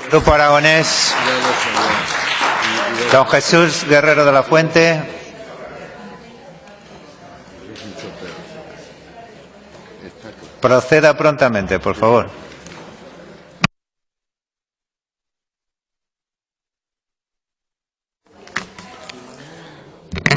Grupo Aragonés. Don Jesús Guerrero de la Fuente. Proceda prontamente, por favor.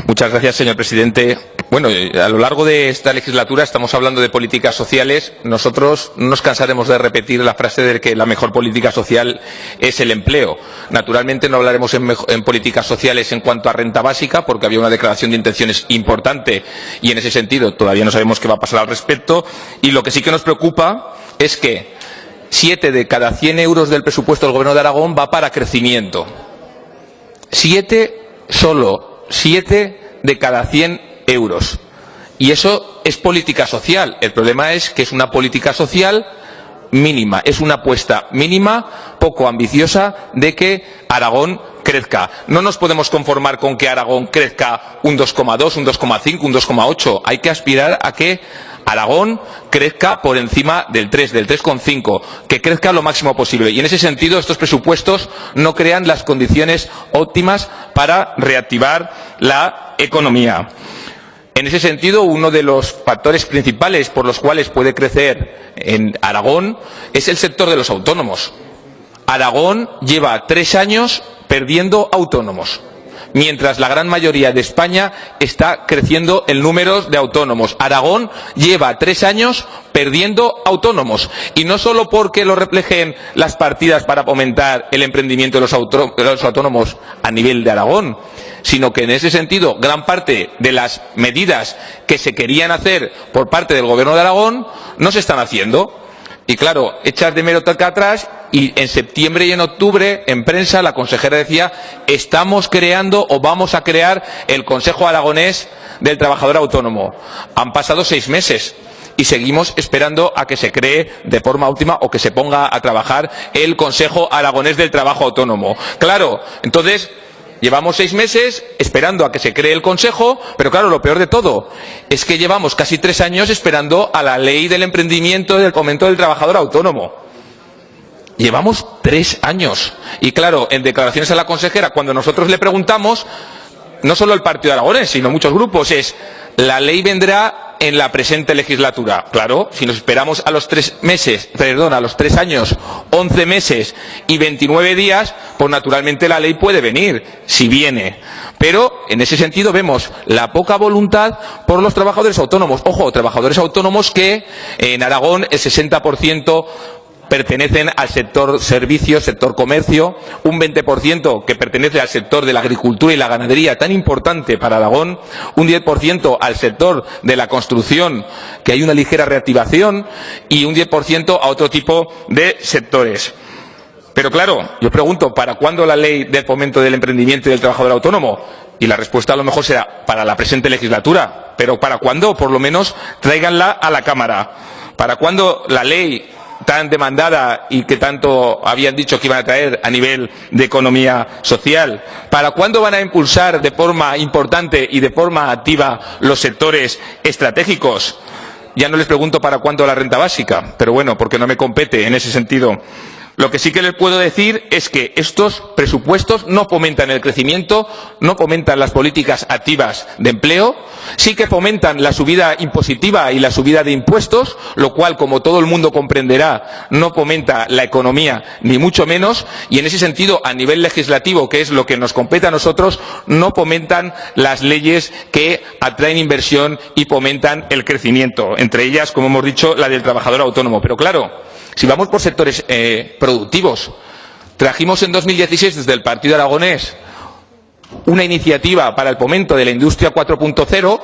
Muchas gracias, señor presidente. Bueno, a lo largo de esta legislatura estamos hablando de políticas sociales. Nosotros no nos cansaremos de repetir la frase de que la mejor política social es el empleo. Naturalmente no hablaremos en políticas sociales en cuanto a renta básica, porque había una declaración de intenciones importante y en ese sentido todavía no sabemos qué va a pasar al respecto. Y lo que sí que nos preocupa es que 7 de cada 100 euros del presupuesto del Gobierno de Aragón va para crecimiento. 7 de cada 100 euros. Y eso es política social. El problema es que es una política social mínima, es una apuesta mínima, poco ambiciosa, de que Aragón crezca. No nos podemos conformar con que Aragón crezca un 2,2, un 2,5, un 2,8. Hay que aspirar a que Aragón crezca por encima del 3, del 3,5, que crezca lo máximo posible. Y en ese sentido, estos presupuestos no crean las condiciones óptimas para reactivar la economía. En ese sentido, uno de los factores principales por los cuales puede crecer en Aragón es el sector de los autónomos. Aragón lleva 3 años perdiendo autónomos, mientras la gran mayoría de España está creciendo en números de autónomos. Aragón lleva 3 años perdiendo autónomos, y no solo porque lo reflejen las partidas para fomentar el emprendimiento de los autónomos a nivel de Aragón, sino que en ese sentido gran parte de las medidas que se querían hacer por parte del Gobierno de Aragón no se están haciendo. Y claro, echas de hemeroteca atrás y en septiembre y en octubre en prensa la consejera decía: estamos creando o vamos a crear el Consejo Aragonés del Trabajador Autónomo. Han pasado 6 meses y seguimos esperando a que se cree de forma óptima o que se ponga a trabajar el Consejo Aragonés del Trabajo Autónomo. Claro, entonces llevamos 6 meses esperando a que se cree el Consejo, pero claro, lo peor de todo es que llevamos casi 3 años esperando a la ley del emprendimiento y del fomento del trabajador autónomo. Llevamos 3 años. Y claro, en declaraciones a la consejera, cuando nosotros le preguntamos, no solo el Partido Aragonés, sino muchos grupos, es: la ley vendrá en la presente legislatura. Claro, si nos esperamos a los 3 años, 11 meses y 29 días, pues naturalmente la ley puede venir, si viene. Pero en ese sentido vemos la poca voluntad por los trabajadores autónomos. Ojo, trabajadores autónomos que en Aragón el 60% pertenecen al sector servicios, sector comercio, un 20% que pertenece al sector de la agricultura y la ganadería, tan importante para Aragón, un 10% al sector de la construcción, que hay una ligera reactivación, y un 10% a otro tipo de sectores. Pero claro, yo pregunto, ¿para cuándo la ley del fomento del emprendimiento y del trabajador autónomo? Y la respuesta a lo mejor será: para la presente legislatura. ¿Pero para cuándo? Por lo menos tráiganla a la Cámara. ¿Para cuándo la ley tan demandada y que tanto habían dicho que iban a traer a nivel de economía social? ¿Para cuándo van a impulsar de forma importante y de forma activa los sectores estratégicos? Ya no les pregunto para cuándo la renta básica, pero bueno, porque no me compete en ese sentido. Lo que sí que les puedo decir es que estos presupuestos no fomentan el crecimiento, no fomentan las políticas activas de empleo, sí que fomentan la subida impositiva y la subida de impuestos, lo cual, como todo el mundo comprenderá, no fomenta la economía, ni mucho menos, y en ese sentido, a nivel legislativo, que es lo que nos compete a nosotros, no fomentan las leyes que atraen inversión y fomentan el crecimiento, entre ellas, como hemos dicho, la del trabajador autónomo. Pero claro, si vamos por sectores productivos, trajimos en 2016 desde el Partido Aragonés una iniciativa para el fomento de la industria 4.0.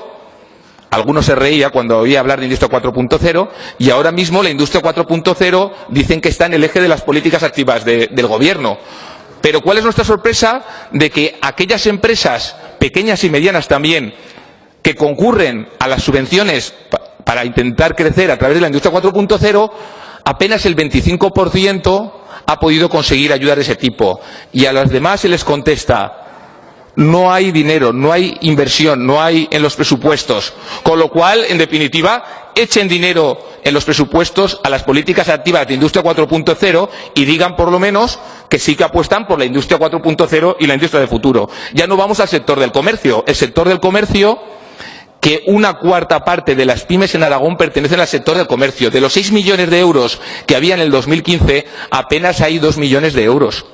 Algunos se reían cuando oía hablar de industria 4.0, y ahora mismo la industria 4.0 dicen que está en el eje de las políticas activas del Gobierno. Pero ¿cuál es nuestra sorpresa? De que aquellas empresas pequeñas y medianas también que concurren a las subvenciones para intentar crecer a través de la industria 4.0, apenas el 25% ha podido conseguir ayudas de ese tipo, y a los demás se les contesta: no hay dinero, no hay inversión, no hay en los presupuestos. Con lo cual, en definitiva, echen dinero en los presupuestos a las políticas activas de Industria 4.0 y digan por lo menos que sí que apuestan por la Industria 4.0 y la industria del futuro. Ya no vamos al sector del comercio. El sector del comercio, que una cuarta parte de las pymes en Aragón pertenecen al sector del comercio. De los 6 millones de euros que había en el 2015, apenas hay 2 millones de euros.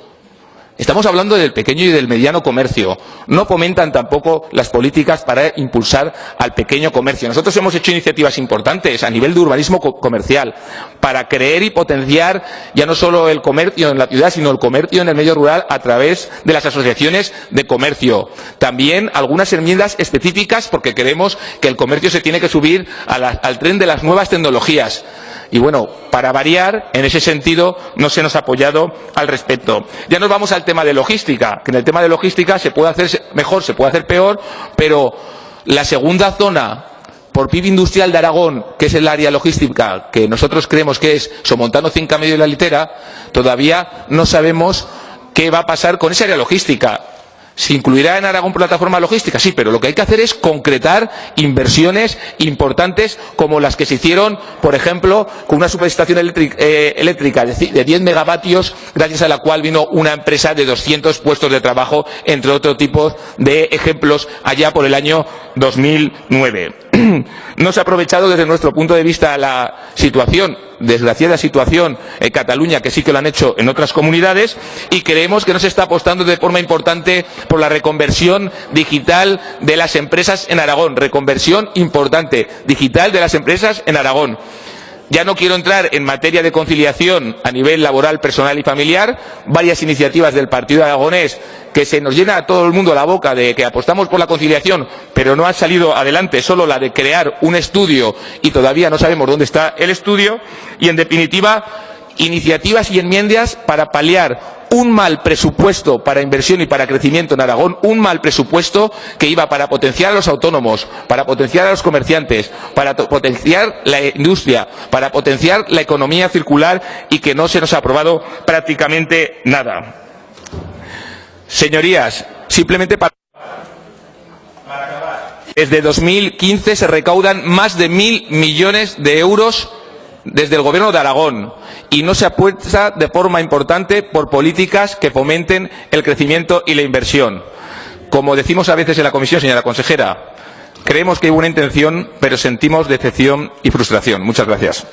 Estamos hablando del pequeño y del mediano comercio. No fomentan tampoco las políticas para impulsar al pequeño comercio. Nosotros hemos hecho iniciativas importantes a nivel de urbanismo comercial para creer y potenciar ya no solo el comercio en la ciudad, sino el comercio en el medio rural a través de las asociaciones de comercio. También algunas enmiendas específicas porque creemos que el comercio se tiene que subir al tren de las nuevas tecnologías. Y bueno, para variar, en ese sentido, no se nos ha apoyado al respecto. Ya nos vamos al tema de logística, que en el tema de logística se puede hacer mejor, se puede hacer peor, pero la segunda zona por PIB industrial de Aragón, que es el área logística, que nosotros creemos que es Somontano, Cinca Medio y La Litera, todavía no sabemos qué va a pasar con esa área logística. ¿Se incluirá en Aragón plataforma logística? Sí, pero lo que hay que hacer es concretar inversiones importantes como las que se hicieron, por ejemplo, con una subestación eléctrica de 10 megavatios, gracias a la cual vino una empresa de 200 puestos de trabajo, entre otros tipos de ejemplos, allá por el año 2009. No se ha aprovechado desde nuestro punto de vista la situación, desgraciada situación en Cataluña, que sí que lo han hecho en otras comunidades, y creemos que no se está apostando de forma importante por la reconversión digital de las empresas en Aragón. Reconversión importante, digital de las empresas en Aragón. Ya no quiero entrar en materia de conciliación a nivel laboral, personal y familiar. Varias iniciativas del Partido Aragonés que se nos llena a todo el mundo la boca de que apostamos por la conciliación, pero no ha salido adelante, solo la de crear un estudio y todavía no sabemos dónde está el estudio. Y, en definitiva, iniciativas y enmiendas para paliar un mal presupuesto para inversión y para crecimiento en Aragón, un mal presupuesto que iba para potenciar a los autónomos, para potenciar a los comerciantes, para potenciar la industria, para potenciar la economía circular, y que no se nos ha aprobado prácticamente nada. Señorías, simplemente para acabar, desde 2015 se recaudan más de 1.000 millones de euros desde el Gobierno de Aragón, y no se apuesta de forma importante por políticas que fomenten el crecimiento y la inversión. Como decimos a veces en la comisión, señora consejera, creemos que hay buena intención, pero sentimos decepción y frustración. Muchas gracias.